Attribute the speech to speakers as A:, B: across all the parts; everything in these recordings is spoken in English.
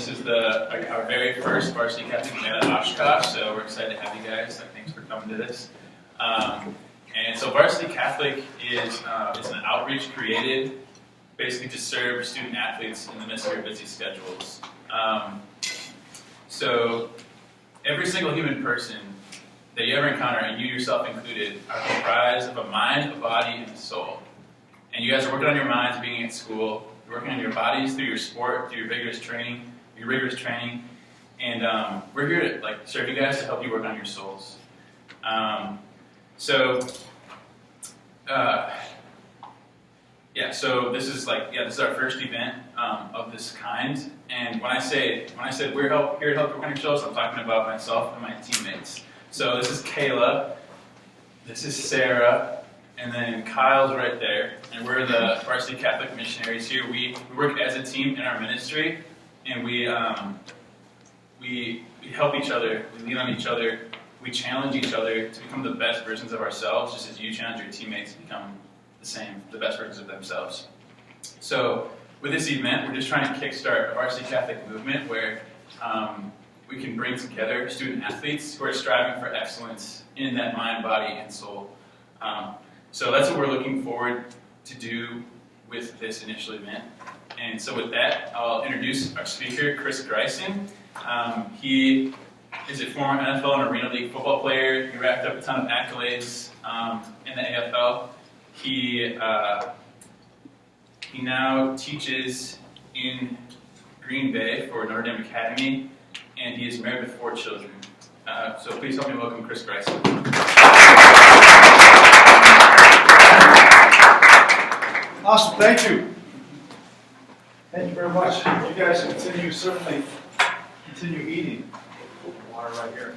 A: is our very first varsity Catholic event at Oshkosh, so we're excited to have you guys. Thanks for coming to this. And so Varsity Catholic is it's an outreach created basically to serve student athletes in the midst of their busy schedules. So every single human person that you ever encounter, and you yourself included, are comprised of a mind, a body, and a soul. And you guys are working on your minds being at school. You're working on your bodies through your sport, through your rigorous training, and we're here to serve you guys to help you work on your souls. So this is this is our first event of this kind. And when I said we're here to help work on your souls, I'm talking about myself and my teammates. So this is Kayla, this is Sarah, and then Kyle's right there. And we're the Varsity Catholic missionaries here. We work as a team in our ministry, and we help each other, we lean on each other, we challenge each other to become the best versions of ourselves, just as you challenge your teammates to become the best versions of themselves. So with this event, we're just trying to kickstart a Varsity Catholic movement where we can bring together student athletes who are striving for excellence in that mind, body, and soul. So that's what we're looking forward to do with this initial event. And so with that, I'll introduce our speaker, Chris Greisen. He is a former NFL and Arena League football player. He racked up a ton of accolades in the AFL. He now teaches in Green Bay for Notre Dame Academy, and he is married with 4 children. So please help me welcome Chris Greisen.
B: Awesome, thank you. Thank you very much. You guys certainly continue eating. Water right here.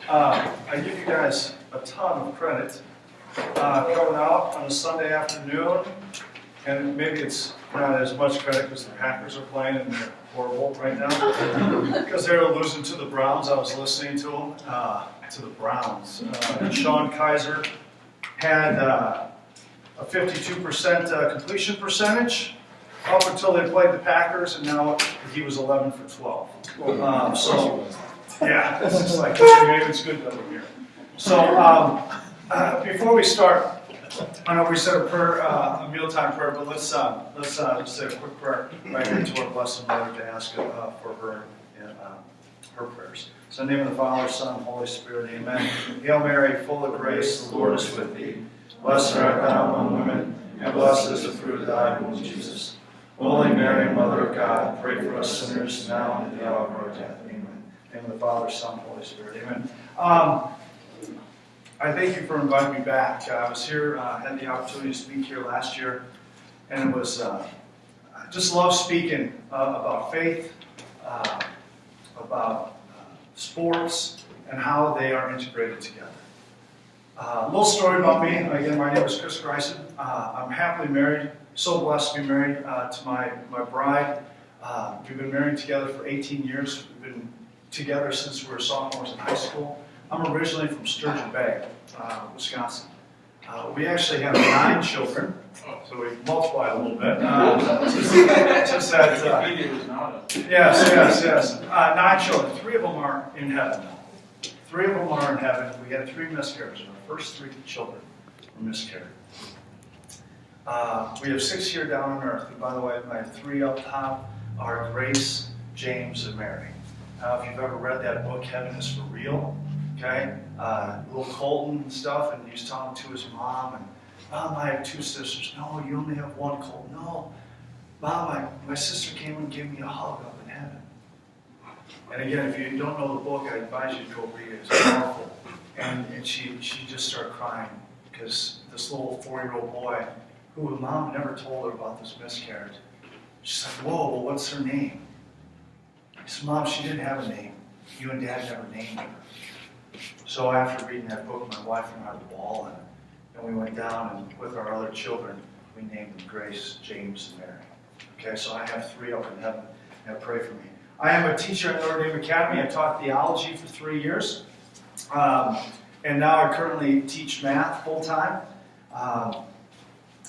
B: I give you guys a ton of credit coming out on a Sunday afternoon, and maybe it's not as much credit because the Packers are playing and they're horrible right now because they're losing to the Browns. I was listening to them, to the Browns. Sean Kaiser had a 52% completion percentage up until they played the Packers, and now he was 11 for 12. Yeah, it's just like, maybe it's good that we're here. So before we start, I know we said a prayer, a mealtime prayer, but let's just say a quick prayer right here to our Blessed Mother to ask for her and her prayers. So in the name of the Father, Son, and Holy Spirit, amen. Hail Mary, full of grace, the Lord is with thee. Blessed art thou among women, and blessed is the fruit of thy womb, Jesus. Holy Mary, Mother of God, pray for us sinners now and at the hour of our death. Amen. In the name of the Father, Son, and Holy Spirit. Amen. I thank you for inviting me back. I was here, had the opportunity to speak here last year, and it was, I just love speaking about faith, about sports, and how they are integrated together. A little story about me. Again, my name is Chris Greisen. I'm happily married, so blessed to be married to my bride. We've been married together for 18 years. We've been together since we were sophomores in high school. I'm originally from Sturgeon Bay, Wisconsin. We actually have 9 children, so we multiply a little bit. Yes. 9 children. 3 of them are in heaven now. 3 of them are in heaven. We had 3 miscarriages. Our first 3 children were miscarried. We have 6 here down on earth. And by the way, my 3 up top are Grace, James, and Mary. If you've ever read that book, Heaven is for Real, okay? Little Colton and stuff, and he's talking to his mom, and Mom, I have 2 sisters. No, you only have 1, Colton. No, Mom, my sister came and gave me a hug up in heaven. And again, if you don't know the book, I advise you to go read it. It's powerful. And she just started crying because this little 4-year-old boy, who her mom never told her about this miscarriage, she's like, whoa, well, what's her name? I said, Mom, she didn't have a name. You and Dad never named her. So after reading that book, my wife and I were bawling, and we went down, and with our other children, we named them Grace, James, and Mary. Okay, so I have 3 up in heaven. Now pray for me. I am a teacher at Notre Dame Academy. I taught theology for 3 years, and now I currently teach math full-time.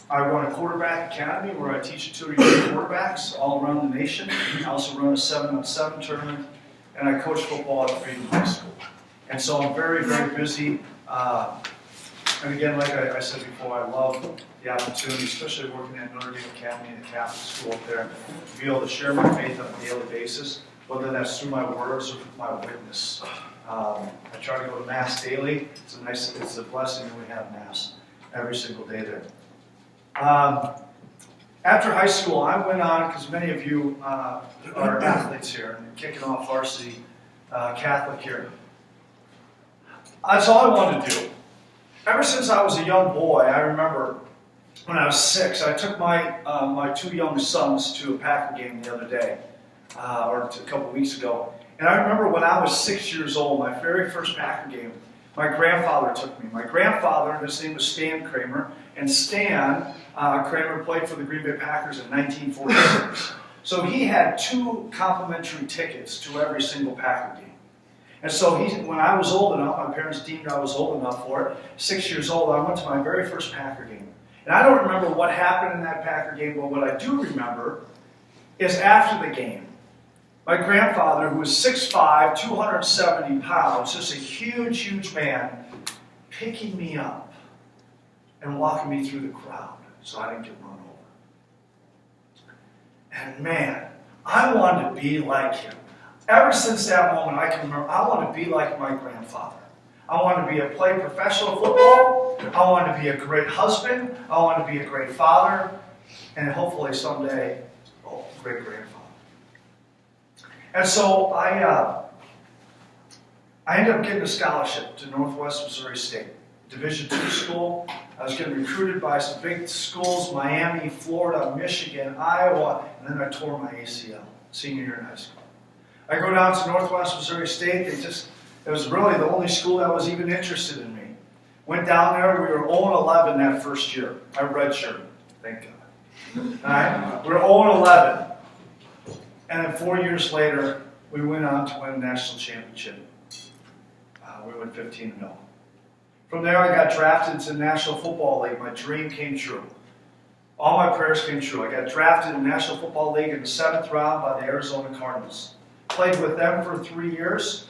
B: I run a quarterback academy where I teach and tutor young quarterbacks all around the nation. I also run a 7-on-7 tournament, and I coach football at Freedom High School. And so I'm very, very busy. And again, like I said before, I love the opportunity, especially working at Notre Dame Academy and the Catholic school up there, to be able to share my faith on a daily basis, whether that's through my words or through my witness. I try to go to Mass daily. It's a blessing that we have Mass every single day there. After high school, I went on, because many of you are athletes here, and kicking off varsity Catholic here. That's all I wanted to do. Ever since I was a young boy, I remember when I was 6, I took my 2 young sons to a Packer game the other day, or a couple weeks ago. And I remember when I was 6 years old, my very first Packer game, my grandfather took me. My grandfather, his name was Stan Kramer, and Stan Kramer played for the Green Bay Packers in 1946. So he had 2 complimentary tickets to every single Packer game. And so when I was old enough, my parents deemed I was old enough for it, 6 years old, I went to my very first Packer game. And I don't remember what happened in that Packer game, but what I do remember is after the game, my grandfather, who was 6'5", 270 pounds, just a huge, huge man, picking me up and walking me through the crowd so I didn't get run over. And man, I wanted to be like him. Ever since that moment, I can remember, I want to be like my grandfather. I want to play professional football. I want to be a great husband. I want to be a great father. And hopefully someday, great grandfather. And so I ended up getting a scholarship to Northwest Missouri State, Division II school. I was getting recruited by some big schools, Miami, Florida, Michigan, Iowa, and then I tore my ACL, senior year in high school. I go down to Northwest Missouri State. It was really the only school that was even interested in me. Went down there. We were 0-11 that first year. I redshirted, thank God. All right? We were 0-11. And then 4 years later, we went on to win a national championship. We went 15-0. From there, I got drafted to the National Football League. My dream came true. All my prayers came true. I got drafted in the National Football League in the 7th round by the Arizona Cardinals. Played with them for 3 years,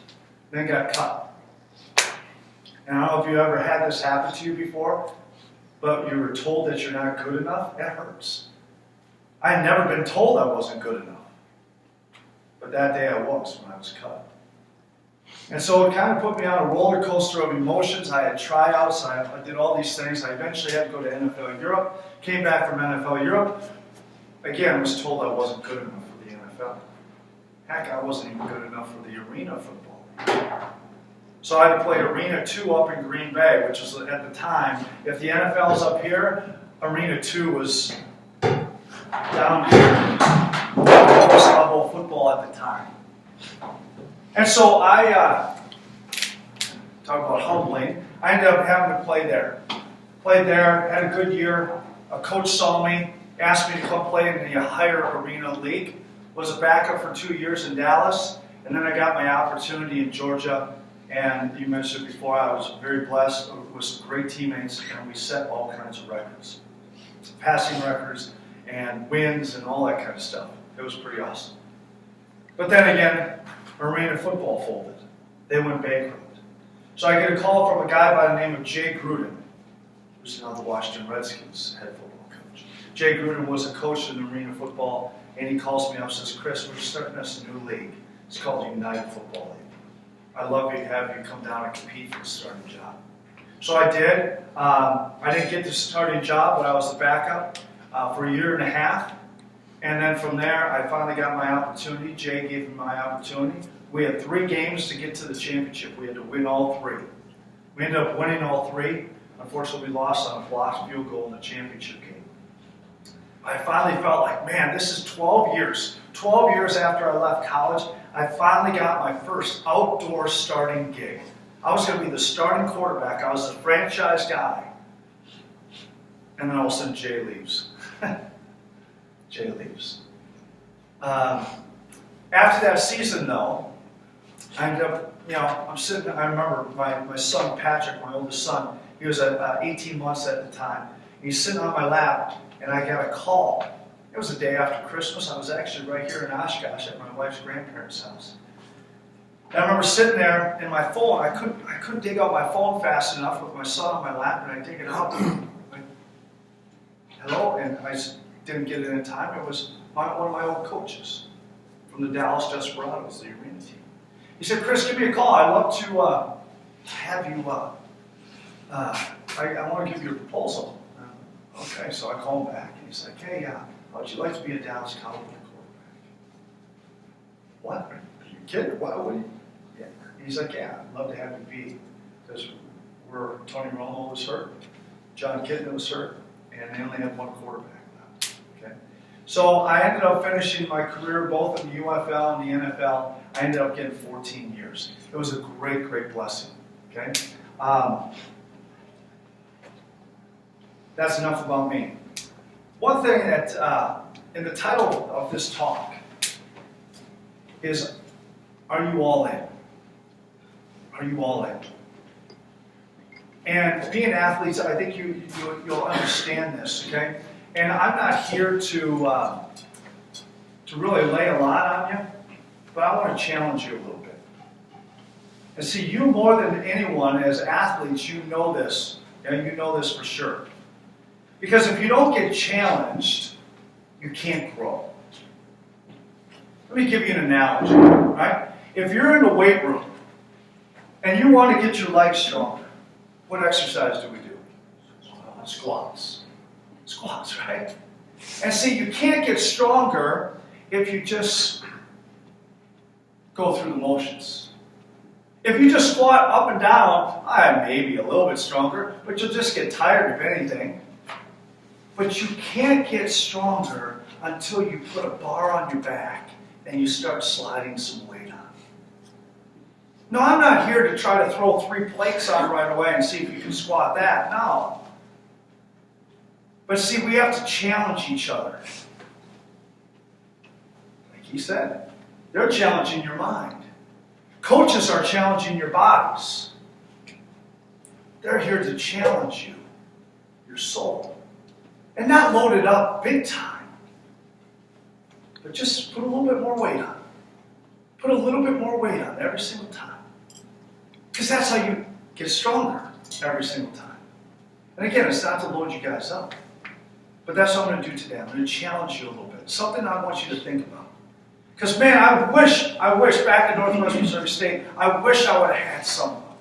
B: then got cut. And I don't know if you ever had this happen to you before, but you were told that you're not good enough. It hurts. I had never been told I wasn't good enough. But that day I was when I was cut. And so it kind of put me on a roller coaster of emotions. I had tryouts. I did all these things. I eventually had to go to NFL Europe. Came back from NFL Europe. Again, I was told I wasn't good enough for the NFL. Heck, I wasn't even good enough for the Arena Football. So I had to play Arena 2 up in Green Bay, which was at the time, if the NFL's up here, Arena 2 was down here. Lowest level football at the time. And so talk about humbling, I ended up having to play there. Played there, had a good year. A coach saw me, asked me to come play in the higher arena league. Was a backup for 2 years in Dallas, and then I got my opportunity in Georgia. And you mentioned before, I was very blessed with some great teammates, and we set all kinds of records. Passing records, and wins, and all that kind of stuff. It was pretty awesome. But then again, Arena football folded. They went bankrupt. So I get a call from a guy by the name of Jay Gruden, who's now the Washington Redskins head football coach. Jay Gruden was a coach in Arena football, and he calls me up and says, "Chris, we're starting us a new league. It's called United Football League. I'd love to have you come down and compete for the starting job." So I did. I didn't get the starting job, but I was the backup for a year and a half. And then from there, I finally got my opportunity. Jay gave me my opportunity. We had 3 games to get to the championship. We had to win all 3. We ended up winning all 3. Unfortunately, we lost on a blocked field goal in the championship game. I finally felt like, man, this is 12 years. 12 years after I left college, I finally got my first outdoor starting gig. I was going to be the starting quarterback. I was the franchise guy. And then all of a sudden, Jay leaves. Jay leaves. After that season, though, I ended up, I'm sitting, I remember my son, Patrick, my oldest son, he was 18 months at the time. He's sitting on my lap, and I got a call. It was the day after Christmas. I was actually right here in Oshkosh at my wife's grandparents' house. And I remember sitting there in my phone. I couldn't dig out my phone fast enough with my son on my lap, and I dig it out. Like, hello, and I didn't get it in time. It was one of my old coaches from the Dallas Desperados, the arena team. He said, "Chris, give me a call. I'd love to have you. I want to give you a proposal." Okay, so I call him back, and he's like, "Hey, how would you like to be a Dallas Cowboy quarterback?" What? Are you kidding? Why would you? Yeah. He's like, "Yeah, I'd love to have you be, because Tony Romo was hurt, John Kitna was hurt, and they only had one quarterback left." Okay. So I ended up finishing my career both in the UFL and the NFL. I ended up getting 14 years. It was a great, great blessing. Okay. That's enough about me. One thing that, in the title of this talk is, are you all in? Are you all in? And being athletes, I think you'll understand this, okay? And I'm not here to really lay a lot on you, but I want to challenge you a little bit. And see, you more than anyone as athletes, you know this. Okay? You know this for sure. Because if you don't get challenged, you can't grow. Let me give you an analogy, right? If you're in the weight room and you want to get your legs stronger, what exercise do we do? Squats. Squats, right? And see, you can't get stronger if you just go through the motions. If you just squat up and down, maybe a little bit stronger, but you'll just get tired if anything. But you can't get stronger until you put a bar on your back and you start sliding some weight on. No, I'm not here to try to throw 3 plates on right away and see if you can squat that. No. But see, we have to challenge each other. Like he said, they're challenging your mind. Coaches are challenging your bodies. They're here to challenge you, your soul. And not load it up big time, but just put a little bit more weight on. Put a little bit more weight on every single time. Because that's how you get stronger every single time. And again, it's not to load you guys up. But that's what I'm going to do today. I'm going to challenge you a little bit. Something I want you to think about. Because man, I wish back in Northwest Missouri State, I wish I would have had someone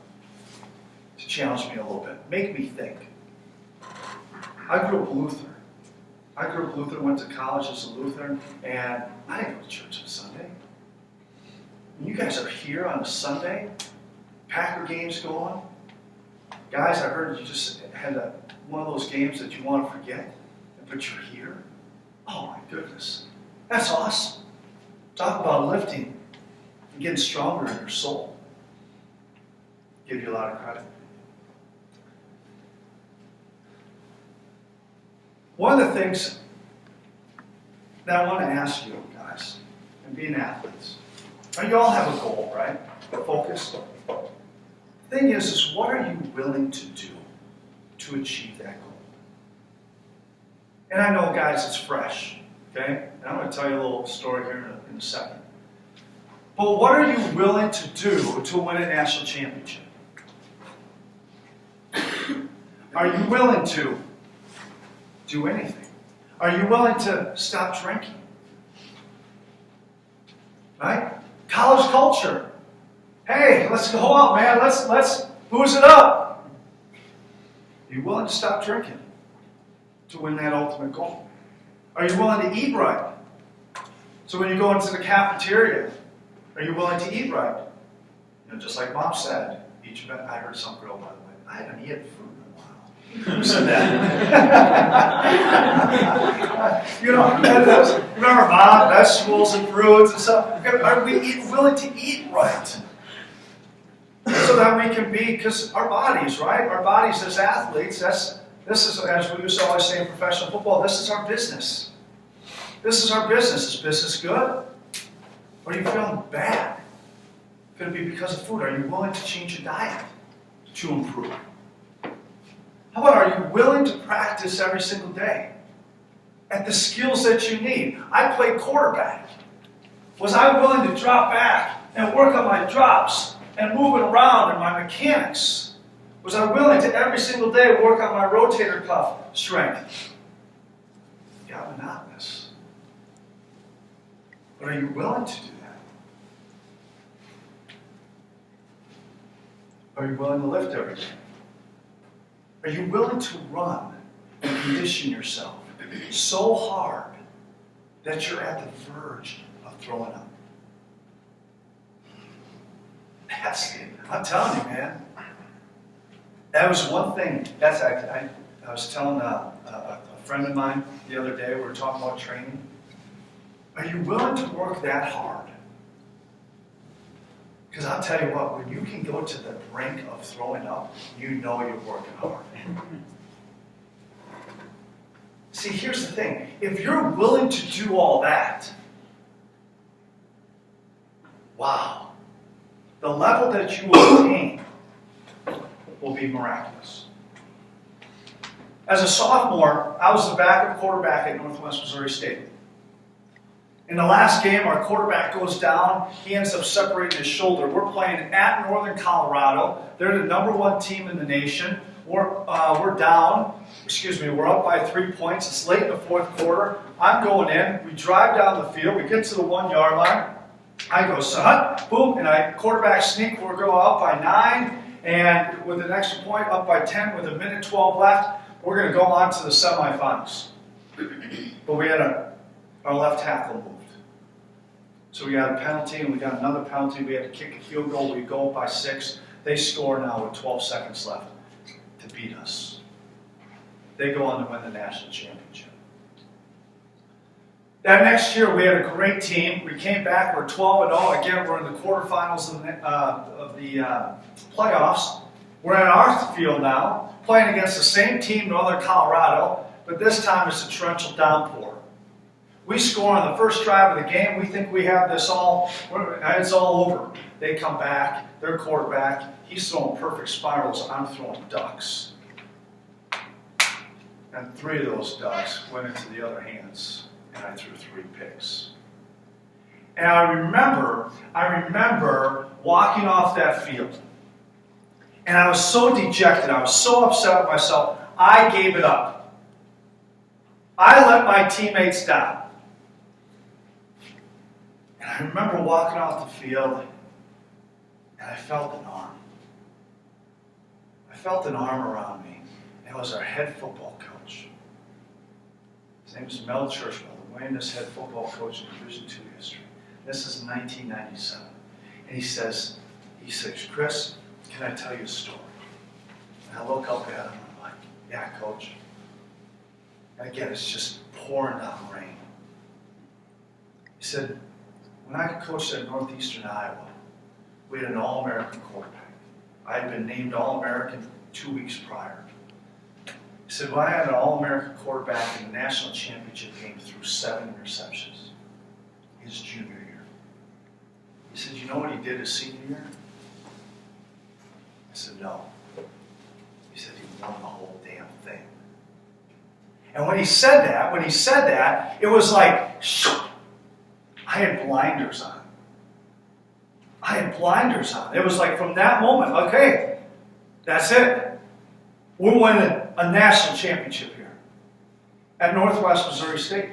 B: to challenge me a little bit. Make me think. I grew up Lutheran. Went to college as a Lutheran, and I didn't go to church on Sunday. And you guys are here on a Sunday, Packer games going. Guys, I heard you just had one of those games that you want to forget, but you're here. Oh my goodness. That's awesome. Talk about lifting and getting stronger in your soul. Give you a lot of credit. One of the things that I want to ask you guys, and being athletes, you all have a goal, right? A focus. The thing is what are you willing to do to achieve that goal? And I know, guys, it's fresh, okay? And I'm going to tell you a little story here in a second. But what are you willing to do to win a national championship? Are you willing to do anything? Are you willing to stop drinking? Right? College culture. Hey, let's go out, man. Let's booze it up. Are you willing to stop drinking to win that ultimate goal? Are you willing to eat right? So when you go into the cafeteria, are you willing to eat right? Just like Mom said, I heard some girl, by the way, I haven't eaten food in a while. Who said that? Remember Mom, vegetables and fruits and stuff. Are we willing to eat right? So that we can be, because our bodies, right? Our bodies as athletes, this is, as we used to always say in professional football, this is our business. This is our business. Is business good? Or are you feeling bad? Could it be because of food? Are you willing to change your diet to improve? How about, are you willing to practice every single day at the skills that you need? I played quarterback. Was I willing to drop back and work on my drops and moving around and my mechanics? Was I willing to every single day work on my rotator cuff strength? It got monotonous. But are you willing to do that? Are you willing to lift every day? Are you willing to run and condition yourself so hard that you're at the verge of throwing up? I'm telling you, man. That was one thing. I was telling a friend of mine the other day, we were talking about training. Are you willing to work that hard? Because I'll tell you what, when you can go to the brink of throwing up, you know you're working hard. See, here's the thing. If you're willing to do all that, wow, the level that you will attain will be miraculous. As a sophomore, I was the backup quarterback at Northwest Missouri State. In the last game, our quarterback goes down. He ends up separating his shoulder. We're playing at Northern Colorado. They're the #1 team in the nation. We're down. We're up by 3 points. It's late in the fourth quarter. I'm going in. We drive down the field. We get to the 1 yard line. I go, son, boom, and I quarterback sneak. We're going up by 9, and with an extra point, up by 10 with 1:12 left. We're going to go on to the semifinals. But we had our left tackle moved. So we got a penalty, and we got another penalty. We had to kick a field goal. We go up by 6. They score now with 12 seconds left to beat us. They go on to win the national championship. That next year, we had a great team. We came back. We're 12-0. Again, we're in the quarterfinals of the playoffs. We're in our field now, playing against the same team, Northern Colorado, but this time it's a torrential downpour. We score on the first drive of the game. We think we have this all, it's all over. They come back, their quarterback, he's throwing perfect spirals. I'm throwing ducks. And 3 of those ducks went into the other hands, and I threw 3 picks. And I remember walking off that field, and I was so dejected. I was so upset with myself. I gave it up. I let my teammates down. And I remember walking off the field, and I felt an arm. I felt an arm around me. And it was our head football coach. His name is Mel Churchwell, the winningest head football coach in Division II history. This is 1997. And he says, Chris, can I tell you a story? And I look up at him, and I'm like, yeah, coach. And again, it's just pouring down rain. He said, when I coached at Northeastern Iowa, we had an All-American quarterback. I had been named All-American 2 weeks prior. He said, well, I had an All-American quarterback in the national championship game threw 7 interceptions his junior year. He said, you know what he did his senior year? I said, no. He said, he won the whole damn thing. And when he said that, it was like, I had blinders on. It was like from that moment, okay, that's it. We're winning a national championship here at Northwest Missouri State.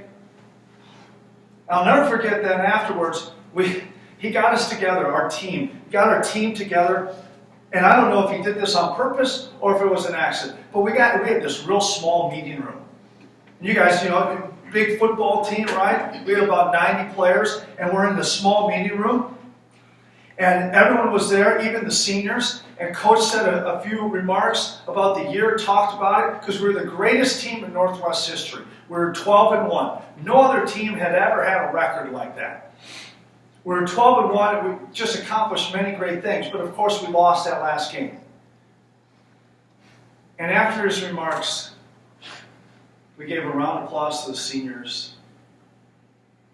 B: I'll never forget that afterwards, he got us together, our team. Got our team together, and I don't know if he did this on purpose or if it was an accident, but we had this real small meeting room. You guys, big football team, right? We had about 90 players, and we're in the small meeting room. And everyone was there, even the seniors. And Coach said a few remarks about the year, talked about it, because we were the greatest team in Northwest history. We were 12-1. No other team had ever had a record like that. We were 12-1, and we just accomplished many great things. But of course, we lost that last game. And after his remarks, we gave a round of applause to the seniors,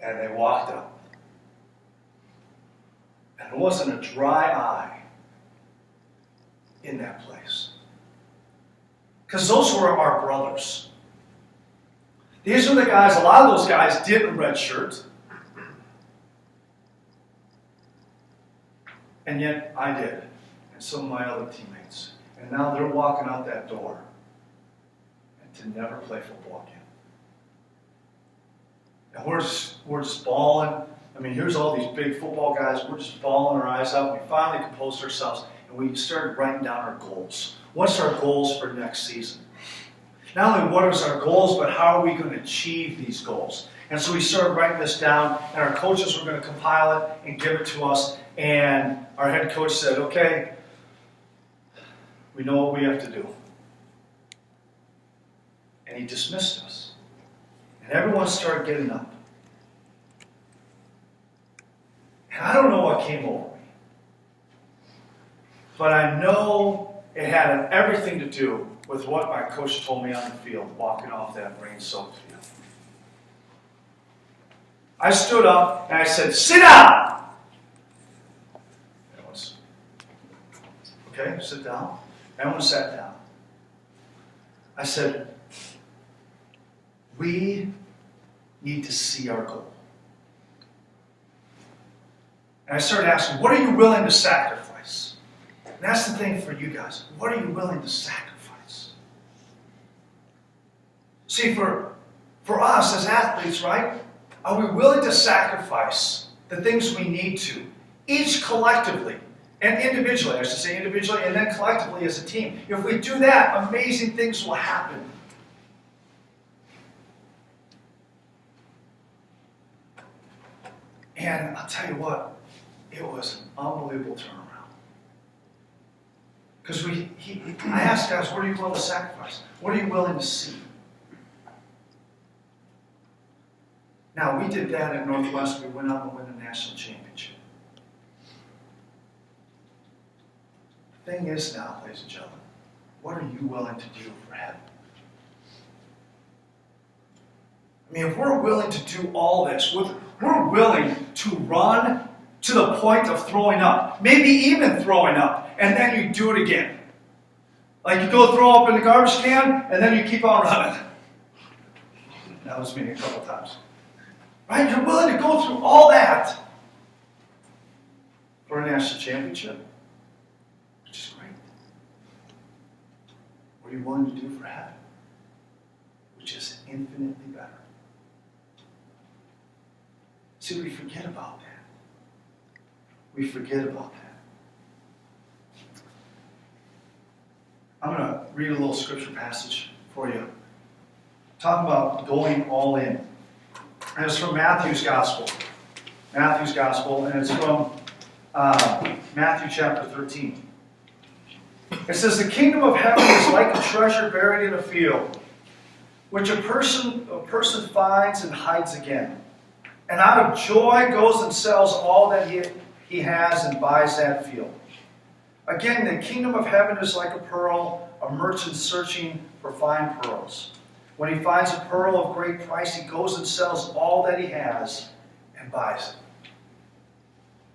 B: and they walked up. And there wasn't a dry eye in that place. Because those were our brothers. These are the guys, a lot of those guys didn't redshirt. And yet I did. And some of my other teammates. And now they're walking out that door. And to never play football again. And we're just bawling. I mean, here's all these big football guys. We're just bawling our eyes out. We finally composed ourselves. And we started writing down our goals. What's our goals for next season? Not only what is our goals, but how are we going to achieve these goals? And so we started writing this down, and our coaches were going to compile it and give it to us. And our head coach said, okay, we know what we have to do. And he dismissed us. And everyone started getting up. And I don't know what came over me. But I know it had everything to do with what my coach told me on the field, walking off that rain-soaked field. I stood up and I said, sit down! Okay, sit down. Everyone sat down. I said, we need to see our goal. And I started asking, what are you willing to sacrifice? And that's the thing for you guys. What are you willing to sacrifice? See, for us as athletes, right? Are we willing to sacrifice the things we need to, each collectively, and individually, I should say individually, and then collectively as a team? If we do that, amazing things will happen. And I'll tell you what, it was an unbelievable turnaround. Because I asked guys, what are you willing to sacrifice? What are you willing to see? Now, we did that at Northwest. We went on to win the national championship. The thing is now, ladies and gentlemen, what are you willing to do for heaven? I mean, if we're willing to do all this, we're willing to run to the point of throwing up, maybe even throwing up, and then you do it again. Like you go throw up in the garbage can, and then you keep on running. That was me a couple times. Right? You're willing to go through all that for a national championship, which is great. What are you willing to do for heaven, which is infinitely better? See, we forget about that. We forget about that. I'm going to read a little scripture passage for you. Talk about going all in. And it's from Matthew's Gospel. Matthew's Gospel, and it's from Matthew chapter 13. It says, the kingdom of heaven is like a treasure buried in a field, which a person finds and hides again. And out of joy goes and sells all that he has and buys that field. Again, the kingdom of heaven is like a pearl, a merchant searching for fine pearls. When he finds a pearl of great price, he goes and sells all that he has and buys it.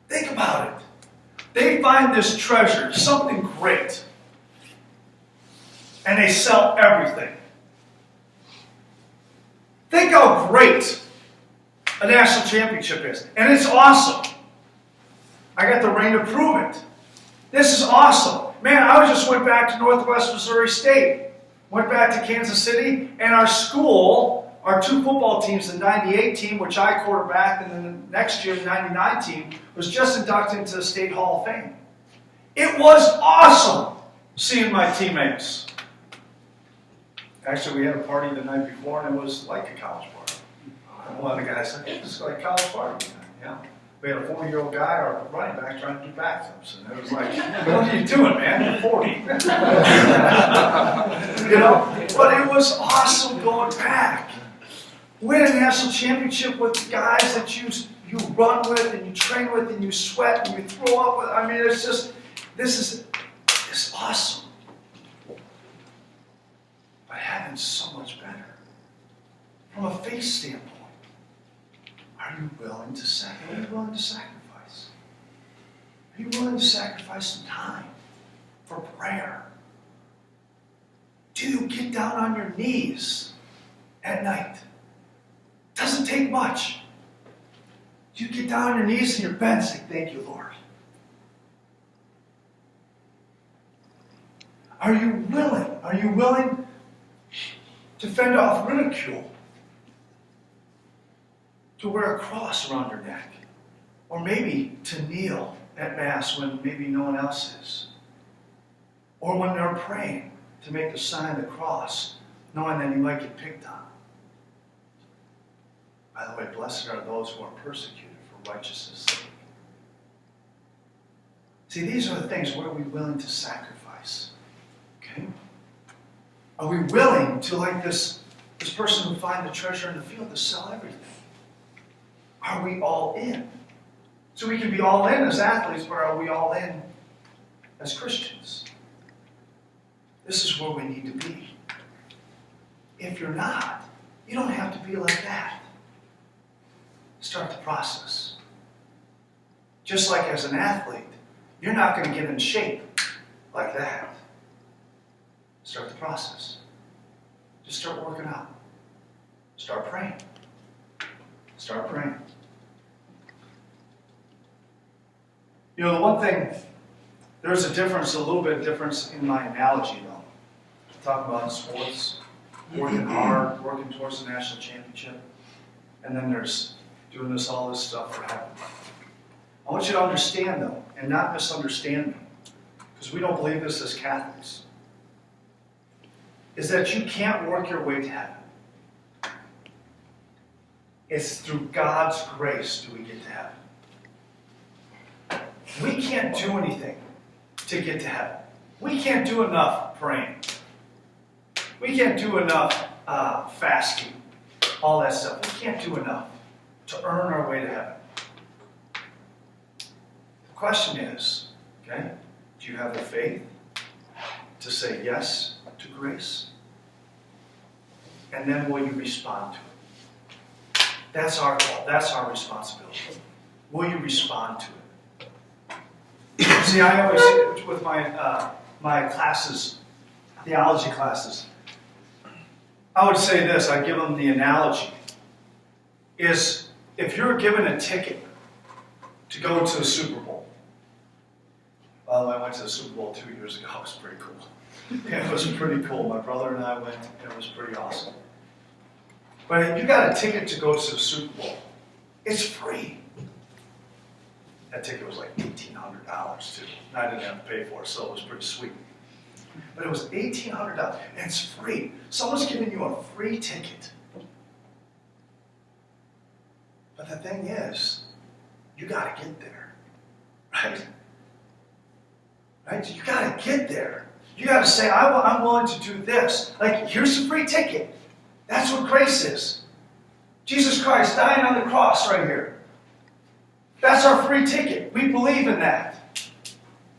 B: Think about it. They find this treasure, something great, and they sell everything. Think how great a national championship is. And it's awesome. I got the ring to prove it. This is awesome. Man, I just went back to Northwest Missouri State. Went back to Kansas City, and our school, our two football teams, the 98 team, which I quarterbacked, and then the next year, the 99 team, was just inducted into the State Hall of Fame. It was awesome seeing my teammates. Actually, we had a party the night before, and it was like a college party. And one of the guys said, it's like a college party. Yeah. We had a 40-year-old guy, our running back, trying to do backflips. And it was like, what are you doing, man? You're 40. You know? But it was awesome going back. Win a national championship with guys that you run with and you train with and you sweat and you throw up with. I mean, it's just, it's awesome. But heaven's so much better. From a faith standpoint. Are you willing to sacrifice? Are you willing to sacrifice? Are you willing to sacrifice some time for prayer? Do you get down on your knees at night? Doesn't take much. Do you get down on your knees in your bed and say, thank you, Lord? Are you willing? Are you willing to fend off ridicule? To wear a cross around your neck? Or maybe to kneel at Mass when maybe no one else is? Or when they're praying to make the sign of the cross, knowing that you might get picked on? By the way, blessed are those who are persecuted for righteousness' sake. See, these are the things where are we willing to sacrifice? Okay? Are we willing to, like this person who finds the treasure in the field, to sell everything? Are we all in? So we can be all in as athletes, but are we all in as Christians? This is where we need to be. If you're not, you don't have to be like that. Start the process. Just like as an athlete, you're not going to get in shape like that. Start the process. Just start working out. Start praying. Start praying. You know, the one thing, there's a difference, a little bit of difference in my analogy, though. Talking about sports, working hard, working towards the national championship, and then there's doing all this stuff for heaven. I want you to understand, though, and not misunderstand me, because we don't believe this as Catholics, is that you can't work your way to heaven. It's through God's grace do we get to heaven. We can't do anything to get to heaven. We can't do enough praying. We can't do enough fasting, all that stuff. We can't do enough to earn our way to heaven. The question is, okay, do you have the faith to say yes to grace? And then will you respond to it? That's our call. That's our responsibility. Will you respond to it? See, I always, with my classes, theology classes, I would say this, I give them the analogy, is if you're given a ticket to go to the Super Bowl. Well, I went to the Super Bowl 2 years ago. It was pretty cool. Yeah, it was pretty cool. My brother and I went, and it was pretty awesome. But if you got a ticket to go to the Super Bowl, it's free. That ticket was like $1,800 too. And I didn't have to pay for it, so it was pretty sweet. But it was $1,800, and it's free. Someone's giving you a free ticket. But the thing is, you got to get there, right? Right? You got to get there. You got to say, I'm willing to do this. Like, here's a free ticket. That's what grace is. Jesus Christ dying on the cross right here. That's our free ticket. We believe in that.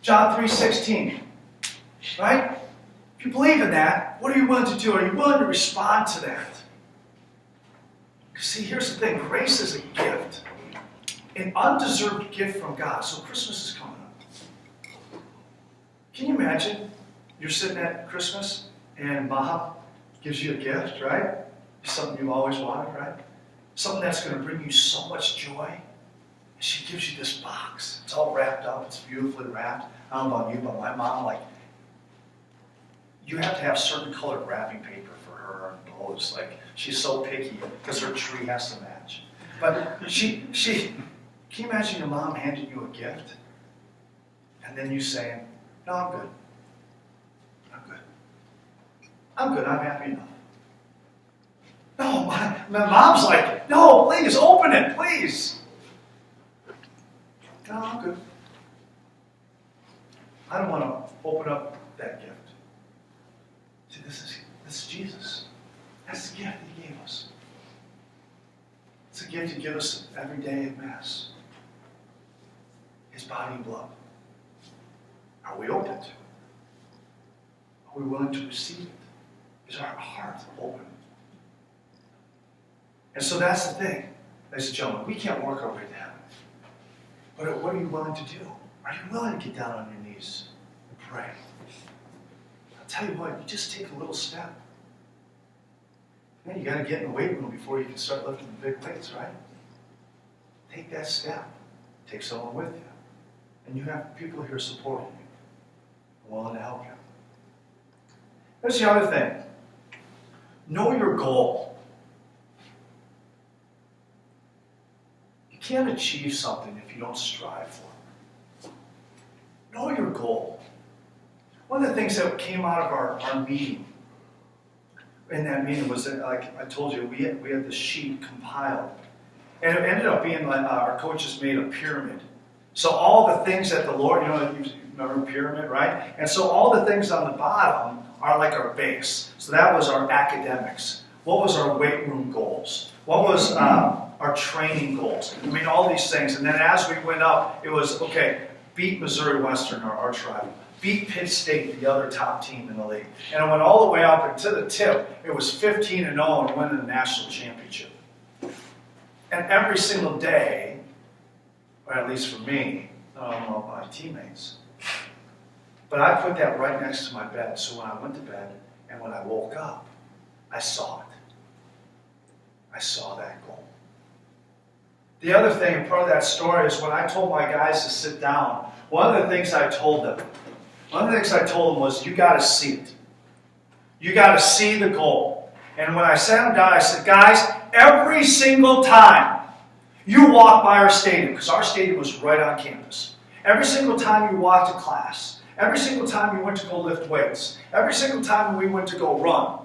B: John 3:16. Right? If you believe in that, what are you willing to do? Are you willing to respond to that? See, here's the thing. Grace is a gift. An undeserved gift from God. So Christmas is coming up. Can you imagine? You're sitting at Christmas and Mom gives you a gift, right? Something you've always wanted, right? Something that's going to bring you so much joy. And she gives you this box. It's all wrapped up. It's beautifully wrapped. I don't know about you, but my mom, like, you have to have certain colored wrapping paper for her and those. Like, she's so picky because her tree has to match. But she, can you imagine your mom handing you a gift and then you saying, no, I'm good. I'm good, I'm happy enough. No, my mom's like, no, please, open it, please. No, I'm good. I don't want to open up that gift. See, this is Jesus. That's the gift that He gave us. It's a gift He gives us every day at Mass. His body and blood. Are we open to it? Are we willing to receive it? Is our heart open? And so that's the thing, ladies and gentlemen. We can't work our way to heaven. But what are you willing to do? Are you willing to get down on your knees and pray? I'll tell you what, you just take a little step. Man, you got to get in the weight room before you can start lifting the big weights, right? Take that step. Take someone with you. And you have people here supporting you, willing to help you. Here's the other thing. Know your goal. You can't achieve something if you don't strive for it. Know your goal. One of the things that came out of our meeting, in that meeting, was that, like I told you, we had this sheet compiled. And it ended up being like our coaches made a pyramid. So all the things that the Lord, you remember pyramid, right? And so all the things on the bottom are like our base. So that was our academics. What was our weight room goals? What was our training goals? I mean, all these things. And then as we went up, it was, okay, beat Missouri Western, our rival. Beat Pitt State, the other top team in the league. And it went all the way up, and to the tip, it was 15-0 and winning the national championship. And every single day, or at least for me, I don't know about my teammates, but I put that right next to my bed. So when I went to bed and when I woke up, I saw it. I saw that goal. The other thing, part of that story, is when I told my guys to sit down, one of the things I told them was, you got to see it. You got to see the goal. And when I sat them down, I said, guys, every single time you walk by our stadium, because our stadium was right on campus, every single time you walked to class, every single time you went to go lift weights, every single time we went to go run,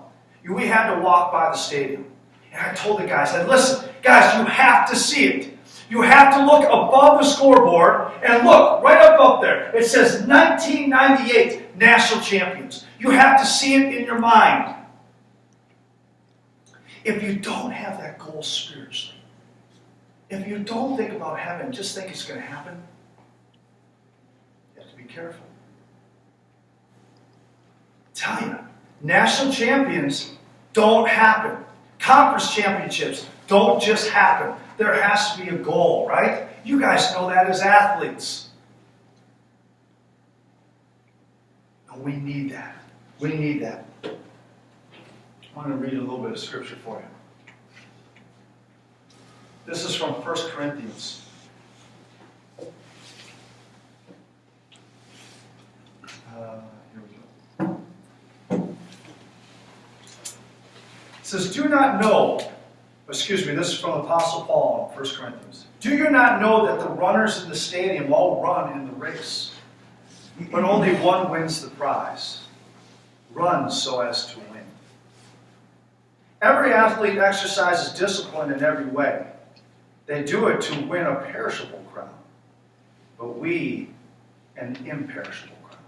B: we had to walk by the stadium. And I told the guys, I said, listen, guys, you have to see it. You have to look above the scoreboard and look right up there. It says 1998 national champions. You have to see it in your mind. If you don't have that goal spiritually, if you don't think about heaven, just think it's going to happen, you have to be careful. I tell you, national champions don't happen. Conference championships don't just happen. There has to be a goal, right? You guys know that as athletes. And we need that. We need that. I want to read a little bit of scripture for you. This is from 1 Corinthians. Here we go. It says, do not know, this is from Apostle Paul in 1 Corinthians. Do you not know that the runners in the stadium all run in the race, but only one wins the prize? Run so as to win. Every athlete exercises discipline in every way. They do it to win a perishable crown, but we an imperishable crown.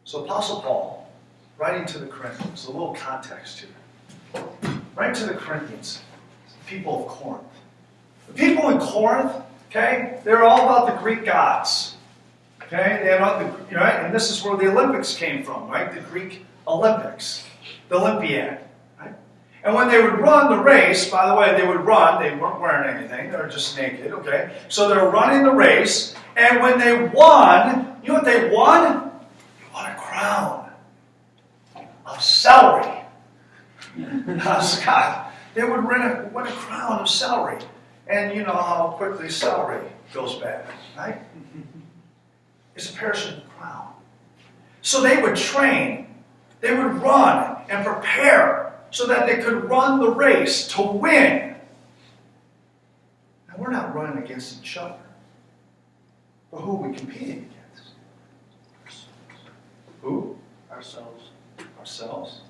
B: So Apostle Paul, writing to the Corinthians, a little context here. Writing to the Corinthians, the people of Corinth. The people in Corinth, okay, they're all about the Greek gods. Okay, they have right, and this is where the Olympics came from, right? The Greek Olympics, the Olympiad. And when they would run the race, by the way, they would run, they weren't wearing anything, they were just naked, okay? So they were running the race, and when they won, you know what they won? They won a crown of celery. Scott, they would win a crown of celery. And you know how quickly celery goes bad, right? It's a perishable crown. So they would train, they would run and prepare so that they could run the race to win. Now, we're not running against each other. But who are we competing against? Who?
C: Ourselves.
B: Ourselves.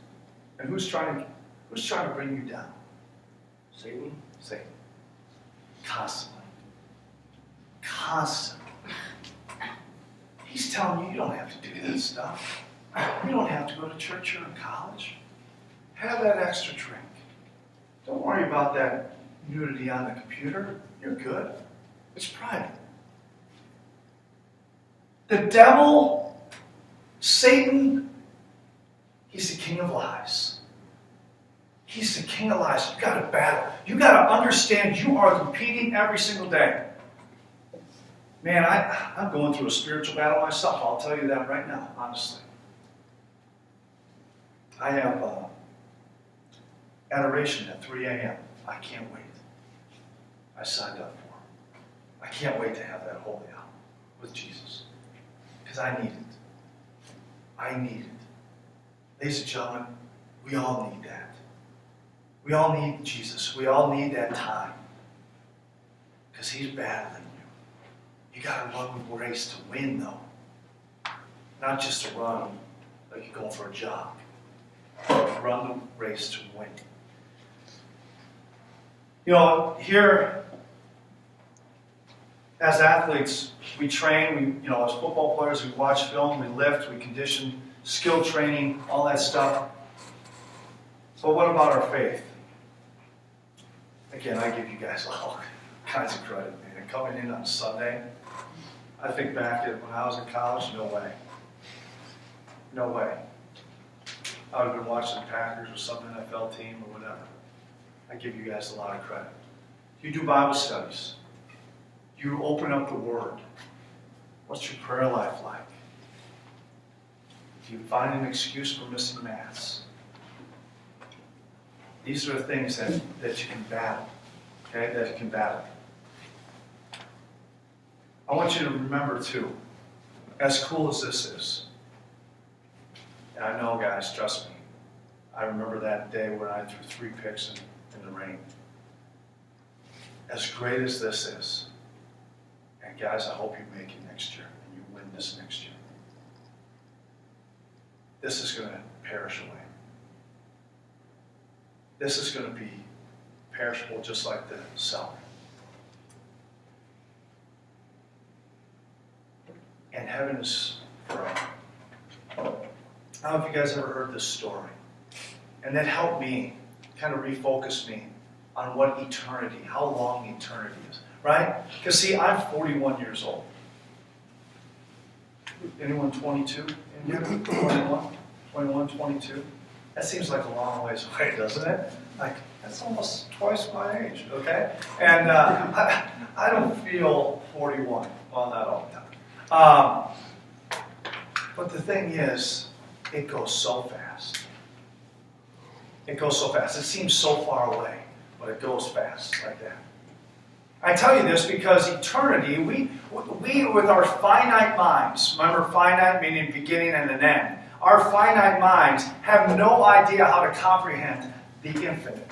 B: And who's trying to bring you down?
C: Satan.
B: Satan. Constantly. Constantly. He's telling you, you don't have to do this stuff. You don't have to go to church or in college. Have that extra drink. Don't worry about that nudity on the computer. You're good. It's private. The devil, Satan, he's the king of lies. He's the king of lies. You've got to battle. You've got to understand you are competing every single day. Man, I'm going through a spiritual battle myself. I'll tell you that right now, honestly. I have adoration at 3 a.m. I can't wait. I signed up for it. I can't wait to have that holy hour with Jesus. Because I need it. I need it. Ladies and gentlemen, we all need that. We all need Jesus. We all need that time. Because he's better than you. You got to run the race to win, though. Not just to run like you're going for a jog. Run the race to win. You know, here, as athletes, we train, as football players, we watch film, we lift, we condition, skill training, all that stuff. But what about our faith? Again, I give you guys all kinds of credit, man. Coming in on Sunday, I think back at when I was in college, no way. No way. I would have been watching the Packers or some NFL team or whatever. I give you guys a lot of credit. You do Bible studies. You open up the Word. What's your prayer life like? Do you find an excuse for missing Mass? These are the things that you can battle. Okay? That you can battle. I want you to remember, too, as cool as this is, and I know, guys, trust me, I remember that day when I threw 3 picks in the rain. As great as this is, and guys, I hope you make it next year and you win this next year. This is going to perish away. This is going to be perishable just like the celery. And heaven is forever. I don't know if you guys ever heard this story. And that helped me, kind of refocus me on what eternity, how long eternity is. Right? Because see, I'm 41 years old. Anyone 22? Anyone 21? 21, 22? That seems like a long ways away, doesn't it? Like, that's almost twice my age, okay? And I don't feel 41. Well, not all the time. But the thing is, it goes so fast. It goes so fast. It seems so far away, but it goes fast like that. I tell you this because eternity, we with our finite minds, remember finite meaning beginning and an end, our finite minds have no idea how to comprehend the infinite.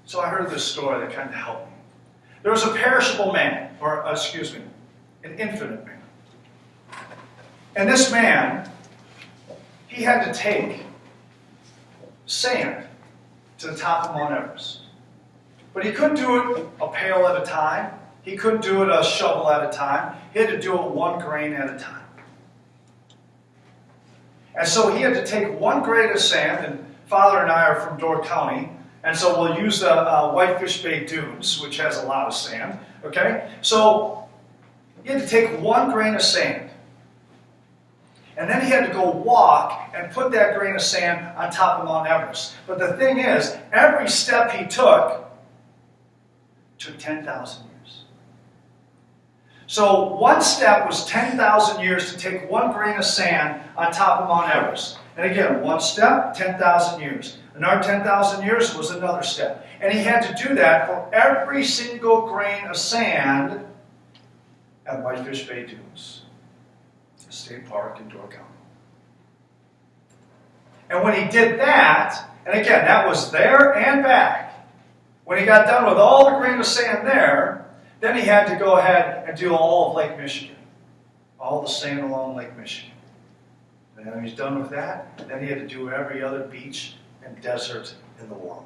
B: So I heard this story that kind of helped me. There was a perishable man, an infinite man. And this man, he had to take sand to the top of Mount Everest. But he couldn't do it a pail at a time. He couldn't do it a shovel at a time. He had to do it 1 grain at a time. And so he had to take 1 grain of sand, and Father and I are from Door County, and so we'll use the Whitefish Bay Dunes, which has a lot of sand, okay? So he had to take 1 grain of sand. And then he had to go walk and put that grain of sand on top of Mount Everest. But the thing is, every step he took 10,000 years. So 1 step was 10,000 years to take 1 grain of sand on top of Mount Everest. And again, 1 step, 10,000 years. Another 10,000 years was another step. And he had to do that for every single grain of sand at Whitefish Bay Dunes, a state park in Door County. And when he did that, and again, that was there and back, when he got done with all the grain of sand there, then he had to go ahead and do all of Lake Michigan. All the sand along Lake Michigan. And when he's done with that, then he had to do every other beach and desert in the world.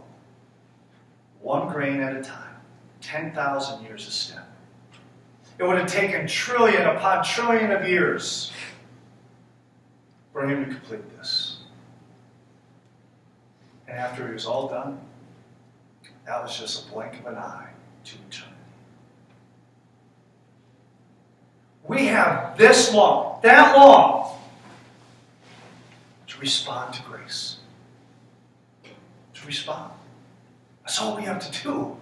B: 1 grain at a time. 10,000 years a step. It would have taken trillion upon trillion of years for him to complete this. And after he was all done, that was just a blink of an eye to eternity. We have this long, that long, to respond to grace. To respond. That's all we have to do.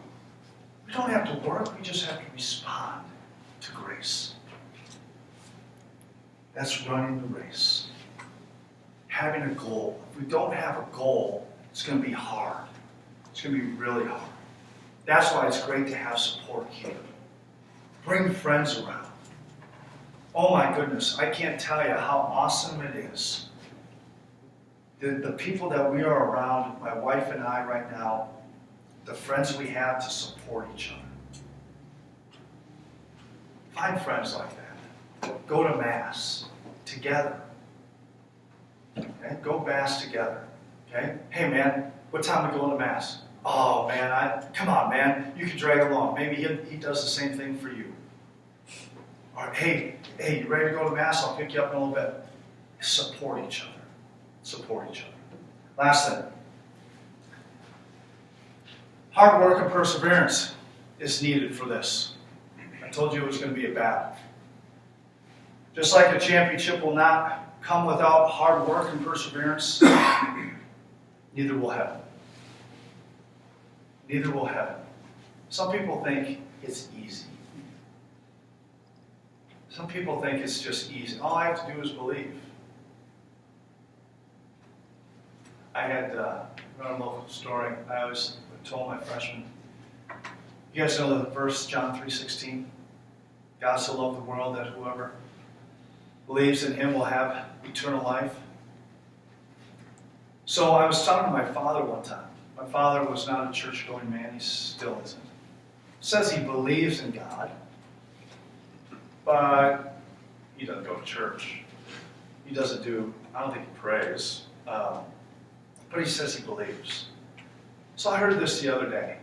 B: We don't have to work, we just have to respond to grace. That's running the race. Having a goal. If we don't have a goal, it's going to be hard. It's going to be really hard. That's why it's great to have support here. Bring friends around. Oh my goodness, I can't tell you how awesome it is. The people that we are around, my wife and I right now, the friends we have to support each other. Find friends like that. Go to Mass together. Okay? Go Mass together. Okay? Hey man, what time we going to Mass? Oh man, come on man, you can drag along. Maybe he does the same thing for you. Or hey, you ready to go to Mass? I'll pick you up in a little bit. Support each other. Support each other. Last thing. Hard work and perseverance is needed for this. I told you it was going to be a battle. Just like a championship will not come without hard work and perseverance, neither will heaven. Neither will heaven. Some people think it's easy. Some people think it's just easy. All I have to do is believe. I had a local story. I always told my freshmen. You guys know the verse, John 3:16? God so loved the world that whoever believes in him will have eternal life. So I was talking to my father one time. My father was not a church-going man. He still isn't. Says he believes in God, but he doesn't go to church. He doesn't do, I don't think he prays, but he says he believes. So I heard this the other day.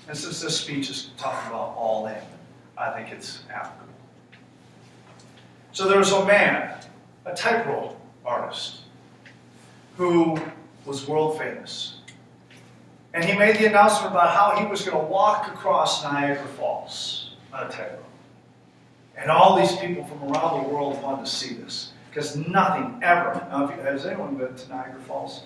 B: And since this speech is talking about all in, I think it's applicable. So there was a man, a tightrope artist, who was world famous. And he made the announcement about how he was going to walk across Niagara Falls on a tightrope. And all these people from around the world wanted to see this. Because nothing ever. Now, has anyone been to Niagara Falls?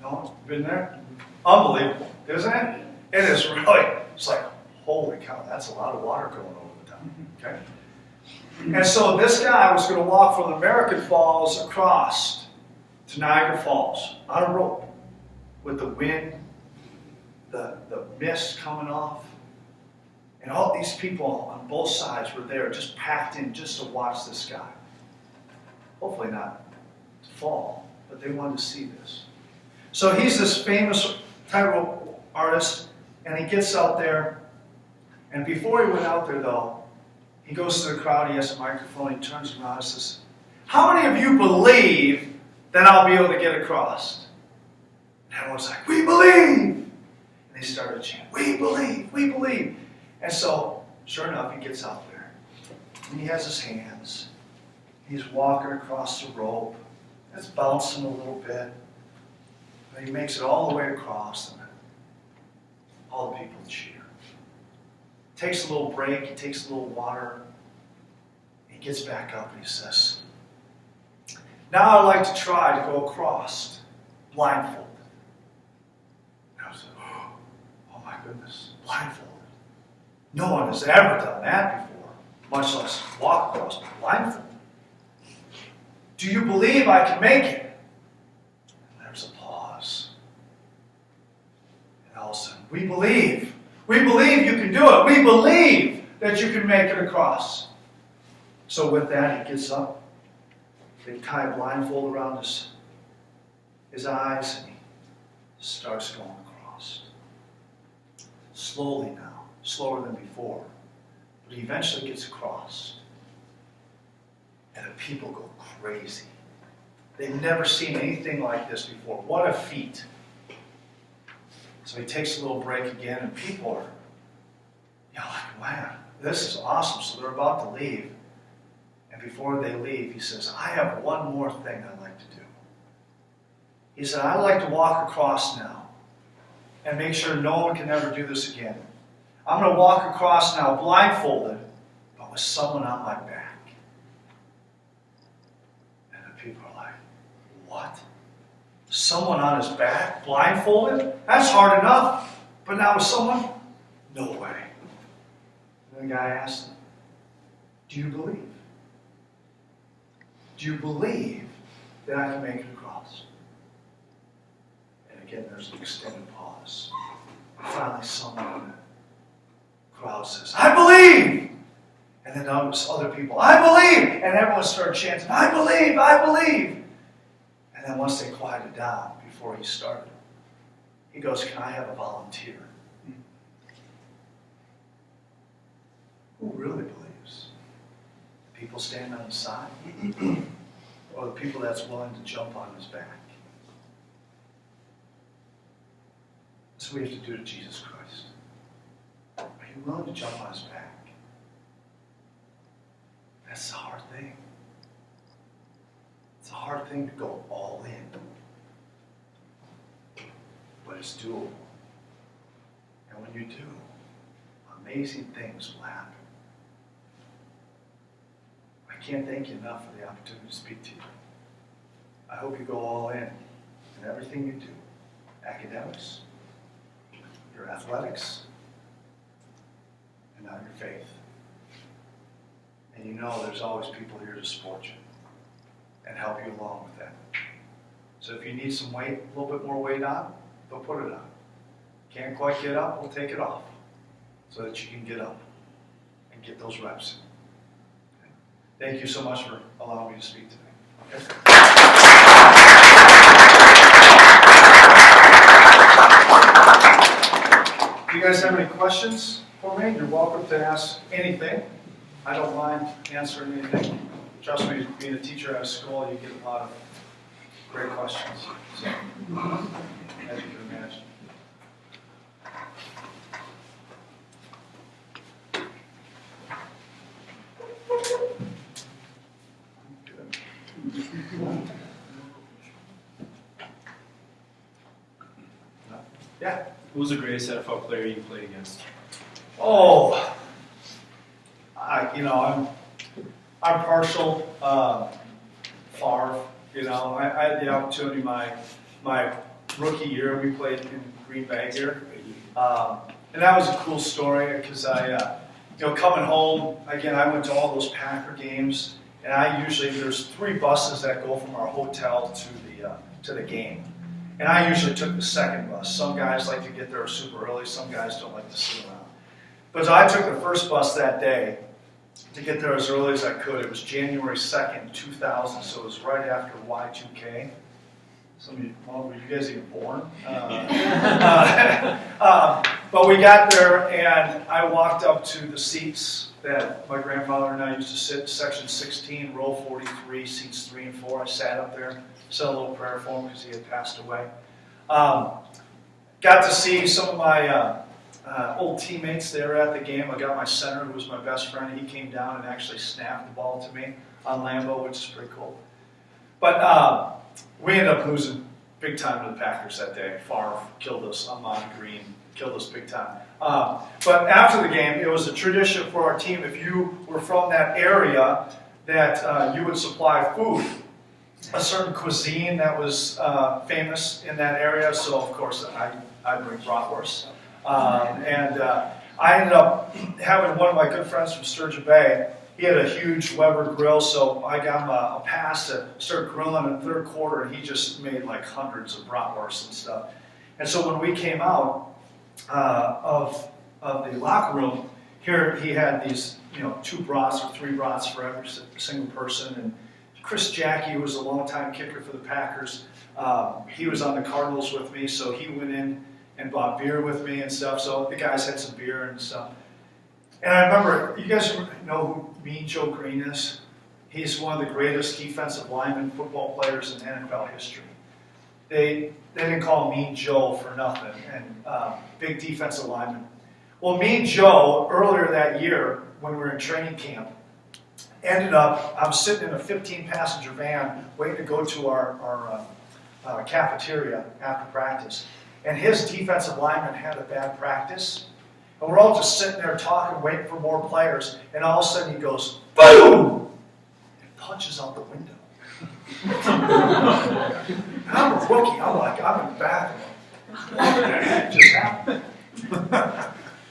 B: No? Been there? Unbelievable, isn't it? It is really, it's like, holy cow, that's a lot of water going over the top. Okay? And so this guy was going to walk from the American Falls across to Niagara Falls on a rope with the wind, the mist coming off. And all these people on both sides were there, just packed in just to watch this guy. Hopefully not to fall, but they wanted to see this. So he's this famous tightrope artist, and he gets out there. And before he went out there, though, he goes to the crowd, he has a microphone, he turns around and says, how many of you believe that I'll be able to get across? And everyone's like, we believe! And they started chanting, we believe, we believe. And so, sure enough, he gets out there. And he has his hands. He's walking across the rope. It's bouncing a little bit. But he makes it all the way across, and all the people cheer. Takes a little break, he takes a little water. He gets back up and he says, now I'd like to try to go across blindfolded. And I was like, oh my goodness, blindfolded. No one has ever done that before, much less walk across blindfolded. Do you believe I can make it? And there's a pause. And all of a sudden, we believe. We believe you can do it. We believe that you can make it across. So with that, he gets up. They tie a blindfold around his eyes, and he starts going across. Slowly now, slower than before. But he eventually gets across. And the people go crazy. They've never seen anything like this before. What a feat. So he takes a little break again, and people are, like, man, this is awesome. So they're about to leave. And before they leave, he says, I have one more thing I'd like to do. He said, I'd like to walk across now and make sure no one can ever do this again. I'm going to walk across now blindfolded, but with someone on my back. And the people are like, what? Someone on his back, blindfolded? That's hard enough. But now with someone? No way. And the guy asked him, Do you believe? Do you believe that I can make it across? And again, there's an extended pause. Finally, someone in the crowd says, I believe! And then notice other people, I believe! And everyone started chanting, I believe, I believe! And then once they quieted down, before he started, he goes, can I have a volunteer? Who really believes? The people standing on the side? Or the people that's willing to jump on his back? That's what we have to do to Jesus Christ. Are you willing to jump on his back? That's the hard thing. It's a hard thing to go all in. But it's doable. And when you do, amazing things will happen. I can't thank you enough for the opportunity to speak to you. I hope you go all in everything you do. Academics, your athletics, and now your faith. And you know there's always people here to support you and help you along with that. So if you need some weight, a little bit more weight on, they'll put it on. Can't quite get up, we'll take it off so that you can get up and get those reps in. Okay. Thank you so much for allowing me to speak today. Okay. If you guys have any questions for me, you're welcome to ask anything. I don't mind answering anything. Trust me, being a teacher at a school, you get a lot of great questions. So, as you can imagine. Yeah.
D: Who was the greatest NFL player you played against?
B: Oh, I'm partial. Favre. I had the opportunity my rookie year. We played in Green Bay here, and that was a cool story because coming home again, I went to all those Packer games, and there's 3 buses that go from our hotel to the game. And I usually took the second bus. Some guys like to get there super early. Some guys don't like to sit around. But so I took the first bus that day to get there as early as I could. It was January 2nd, 2000, so it was right after Y2K. Some of you, were you guys even born? But we got there, and I walked up to the seats that my grandfather and I used to sit, section 16, row 43, seats 3 and 4. I sat up there, said a little prayer for him because he had passed away. Got to see some of my old teammates there at the game. I got my center, who was my best friend. He came down and actually snapped the ball to me on Lambeau, which is pretty cool. But we ended up losing big time to the Packers that day. Favre killed us. Ahman Green killed us big time. But after the game, it was a tradition for our team, if you were from that area, that you would supply food. A certain cuisine that was famous in that area. So, of course, I bring bratwurst. And I ended up having one of my good friends from Sturgeon Bay. He had a huge Weber grill, so I got him a pass to start grilling in the third quarter, and he just made like hundreds of bratwursts and stuff. And so when we came out of the locker room, here he had these 2 brats or 3 brats for every single person. And Chris Jackie, who was a longtime kicker for the Packers, he was on the Cardinals with me, so he went in and bought beer with me and stuff. So the guys had some beer and stuff. And I remember, you guys know who Mean Joe Green is? He's one of the greatest defensive lineman football players in NFL history. They didn't call him Mean Joe for nothing, and big defensive lineman. Well, Mean Joe, earlier that year, when we were in training camp, I'm sitting in a 15-passenger van waiting to go to our cafeteria after practice. And his defensive lineman had a bad practice. And we're all just sitting there talking, waiting for more players. And all of a sudden he goes, boom! And punches out the window. And I'm a rookie. I'm in the bathroom. What the heck just happened?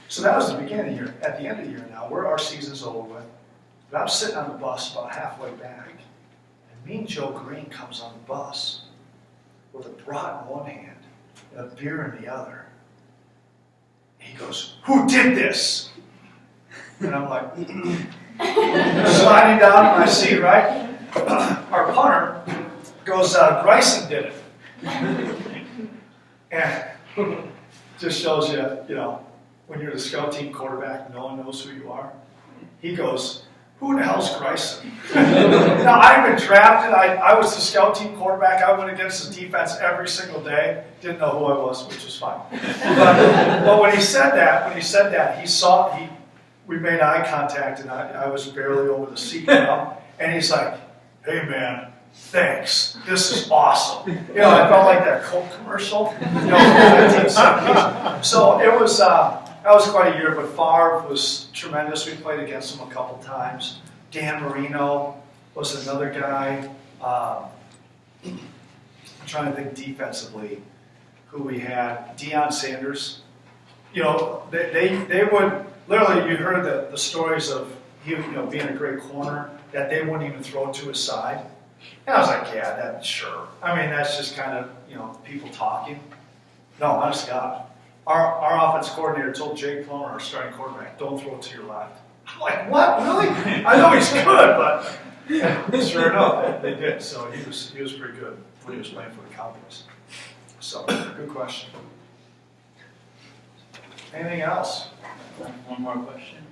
B: So that was the beginning of the year. At the end of the year now, our season's over with. But I'm sitting on the bus about halfway back, and Mean Joe Green comes on the bus with a brat in one hand and a beer in the other. He goes, "Who did this?" And I'm like, sliding down in my seat, right? Our punter goes, "Greisen did it." And just shows you, when you're the scout team quarterback, no one knows who you are. He goes, "Who the hell's Greisen?" Now, I've been drafted. I was the scout team quarterback. I went against the defense every single day. Didn't know who I was, which was fine. But when he said that, we made eye contact, and I was barely over the seat, and he's like, "Hey, man, thanks. This is awesome." I felt like that Coke commercial, from the 1970s. So it was, that was quite a year, but Favre was tremendous. We played against him a couple times. Dan Marino was another guy. I'm trying to think defensively who we had. Deion Sanders. They would, literally, you heard the stories of him, being a great corner, that they wouldn't even throw to his side. And I was like, yeah, that's sure. I mean, that's just kind of, people talking. No, honest to God. Our offense coordinator told Jake Plummer, our starting quarterback, "Don't throw it to your left." I'm like, what? Really? I know he's good, but sure enough, they did. So he was pretty good when he was playing for the Cowboys. So, good question. Anything else?
A: One more question.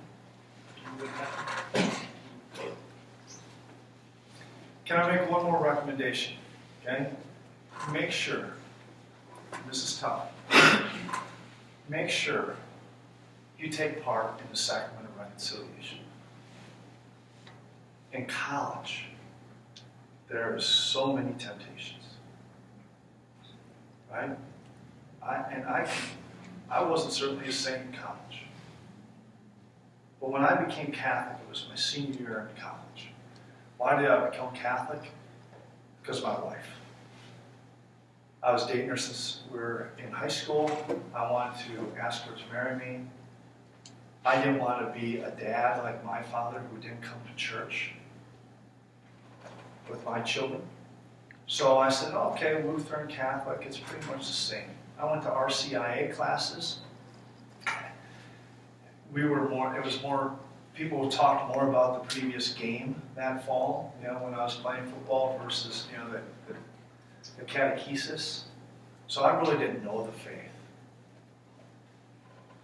B: Can I make one more recommendation? Okay? Make sure, this is tough, make sure you take part in the sacrament of reconciliation. In college, there are so many temptations. Right? I wasn't certainly a saint in college. But when I became Catholic, it was my senior year in college. Why did I become Catholic? Because of my wife. I was dating her since we were in high school. I wanted to ask her to marry me. I didn't want to be a dad like my father who didn't come to church with my children. So I said, okay, Lutheran, Catholic, it's pretty much the same. I went to RCIA classes. People talked more about the previous game that fall, when I was playing football versus, the catechesis. So I really didn't know the faith.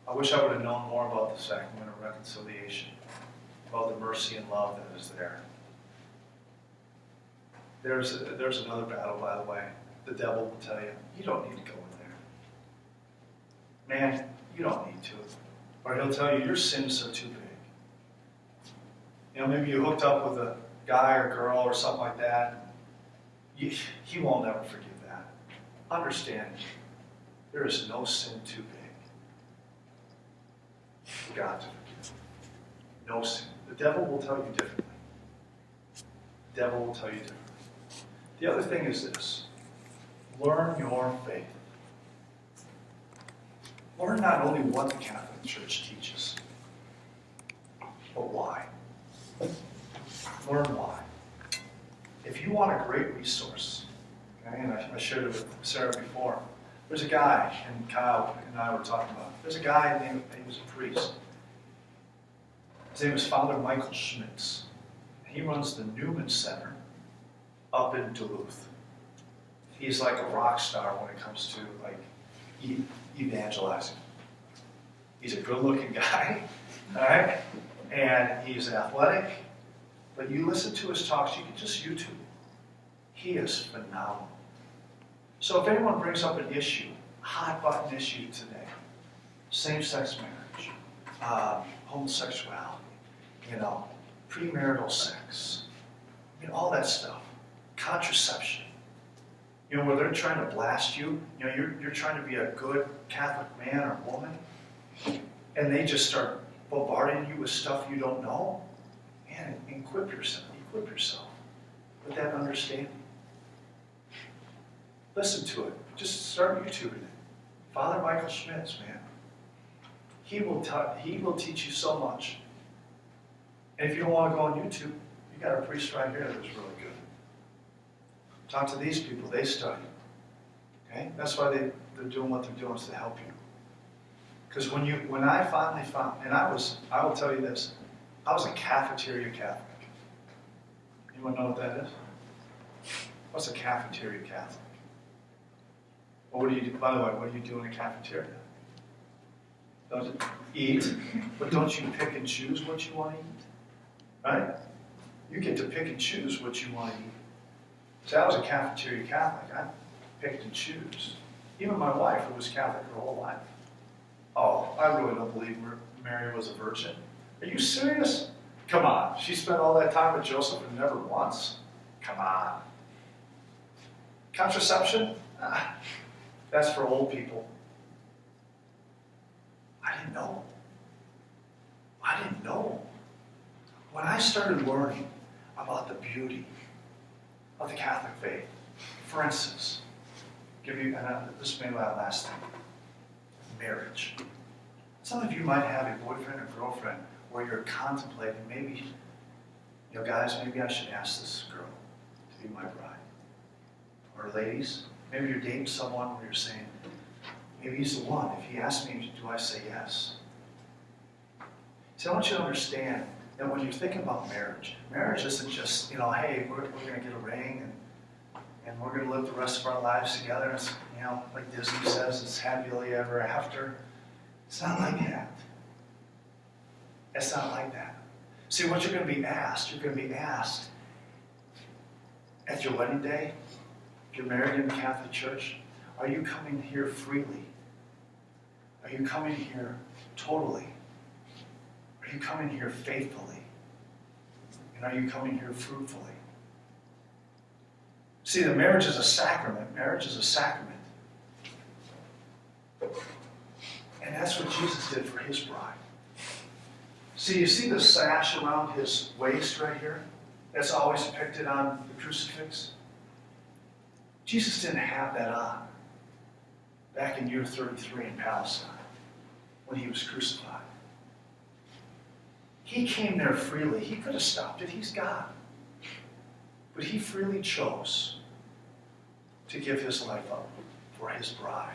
B: I wish I would have known more about the sacrament of reconciliation, about the mercy and love that is there. There's another battle, by the way. The devil will tell you, you don't need to go in there. Man, you don't need to. Or he'll tell you, your sins are too big. Maybe you hooked up with a guy or girl or something like that. He won't ever forgive that. Understand, there is no sin too big for God to forgive. No sin. The devil will tell you differently. The devil will tell you differently. The other thing is this. Learn your faith. Learn not only what the Catholic Church teaches, but why. Learn why. If you want a great resource, okay, and I shared it with Sarah before, there's a guy, and Kyle and I were talking about, there's a guy named, he was a priest. His name is Father Michael Schmitz. He runs the Newman Center up in Duluth. He's like a rock star when it comes to evangelizing. He's a good-looking guy, all right? And he's athletic. But you listen to his talks, you can just YouTube. He is phenomenal. So if anyone brings up an issue, a hot-button issue today, same-sex marriage, homosexuality, premarital sex, all that stuff, contraception, where they're trying to blast you, you're trying to be a good Catholic man or woman, and they just start bombarding you with stuff you don't know. Man, equip yourself with that understanding. Listen to it. Just start YouTubing it. Father Michael Schmitz, man. He will teach you so much. And if you don't want to go on YouTube, you got a priest right here that's really good. Talk to these people, they study. Okay? That's why they're doing what they're doing, is to help you. Because when I finally found, and I will tell you this, I was a cafeteria Catholic. Anyone know what that is? What's a cafeteria Catholic? Well, what do you do? By the way, what do you do in a cafeteria? Don't you eat, but don't you pick and choose what you want to eat? Right? You get to pick and choose what you want to eat. So I was a cafeteria Catholic. I picked and choose. Even my wife, who was Catholic her whole life. Oh, I really don't believe Mary was a virgin. Are you serious? Come on. She spent all that time with Joseph and never once. Come on. Contraception? Ah, that's for old people. I didn't know. I didn't know. When I started learning about the beauty of the Catholic faith, for instance, give you, and this may be my last thing, marriage. Some of you might have a boyfriend or girlfriend where you're contemplating, maybe, guys, maybe I should ask this girl to be my bride. Or ladies, maybe you're dating someone where you're saying, maybe he's the one. If he asks me, do I say yes? See, I want you to understand that when you're thinking about marriage, marriage isn't just, hey, we're going to get a ring and we're going to live the rest of our lives together. It's, like Disney says, it's happily ever after. It's not like that. It's not like that. See, what you're going to be asked at your wedding day, if you're married in the Catholic Church, are you coming here freely? Are you coming here totally? Are you coming here faithfully? And are you coming here fruitfully? See, the marriage is a sacrament. Marriage is a sacrament. And that's what Jesus did for his bride. See, you see the sash around his waist right here? That's always depicted on the crucifix. Jesus didn't have that on back in year 33 in Palestine when he was crucified. He came there freely. He could have stopped it. He's God. But he freely chose to give his life up for his bride.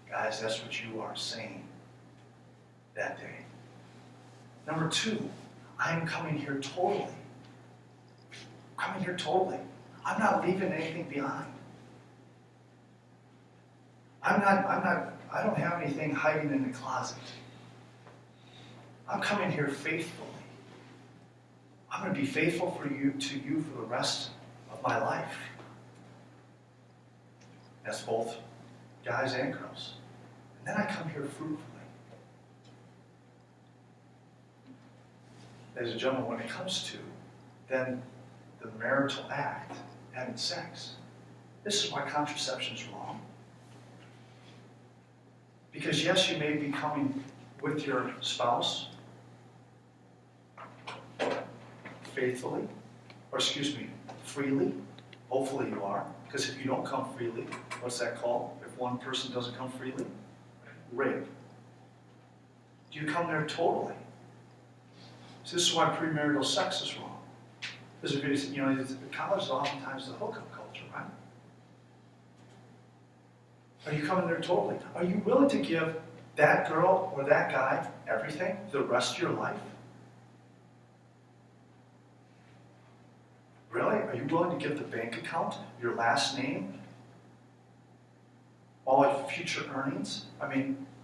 B: Guys, that's what you are saying that day. Number two, I am coming here totally. I'm coming here totally. I'm not leaving anything behind. I don't have anything hiding in the closet. I'm coming here faithfully. I'm going to be faithful to you for the rest of my life. That's both guys and girls. And then I come here fruitfully. Ladies and gentlemen, when it comes to then the marital act, having sex, this is why contraception is wrong. Because yes, you may be coming with your spouse faithfully, or freely. Hopefully you are. Because if you don't come freely, what's that called? If one person doesn't come freely? Rape. Do you come there totally? So this is why premarital sex is wrong. Because college is oftentimes the hookup culture, right? Are you coming there totally? Are you willing to give that girl or that guy everything the rest of your life? Really? Are you willing to give the bank account, your last name, all your future earnings?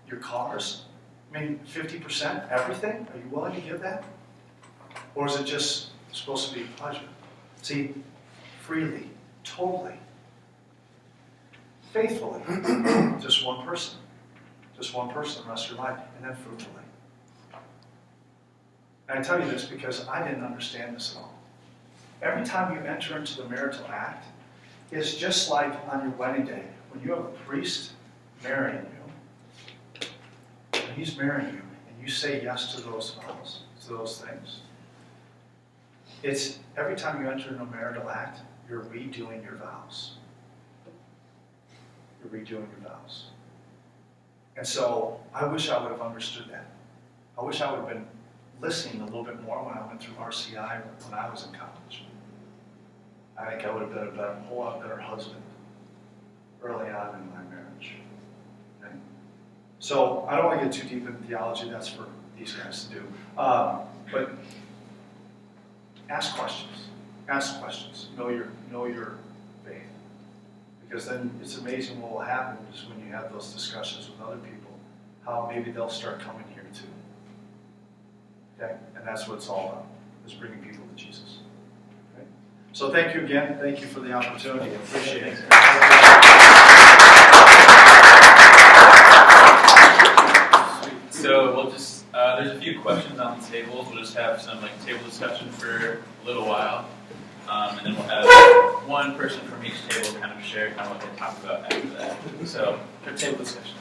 B: Your cars? 50%, everything? Are you willing to give that? Or is it just supposed to be pleasure? See, freely, totally, faithfully, just one person the rest of your life, and then fruitfully. And I tell you this because I didn't understand this at all. Every time you enter into the marital act, it's just like on your wedding day, when you have a priest marrying you, and he's marrying you, and you say yes to those vows, to those things. It's every time you enter into a marital act, you're redoing your vows. You're redoing your vows. And so, I wish I would have understood that. I wish I would have been listening a little bit more when I went through RCI when I was in college. I think I would have been a whole lot better husband early on in my marriage. Okay? So I don't want to get too deep into theology. That's for these guys to do. But ask questions. Ask questions. Know your faith. Because then it's amazing what will happen is when you have those discussions with other people, how maybe they'll start coming here too. Okay? And that's what it's all about, is bringing people to Jesus. Okay? So thank you again. Thank you for the opportunity. I appreciate it.
A: So we'll just, there's a few questions on the tables. We'll just have some table discussion for a little while. And then we'll have one person from each table kind of share kind of what they talked about after that. So, table discussion.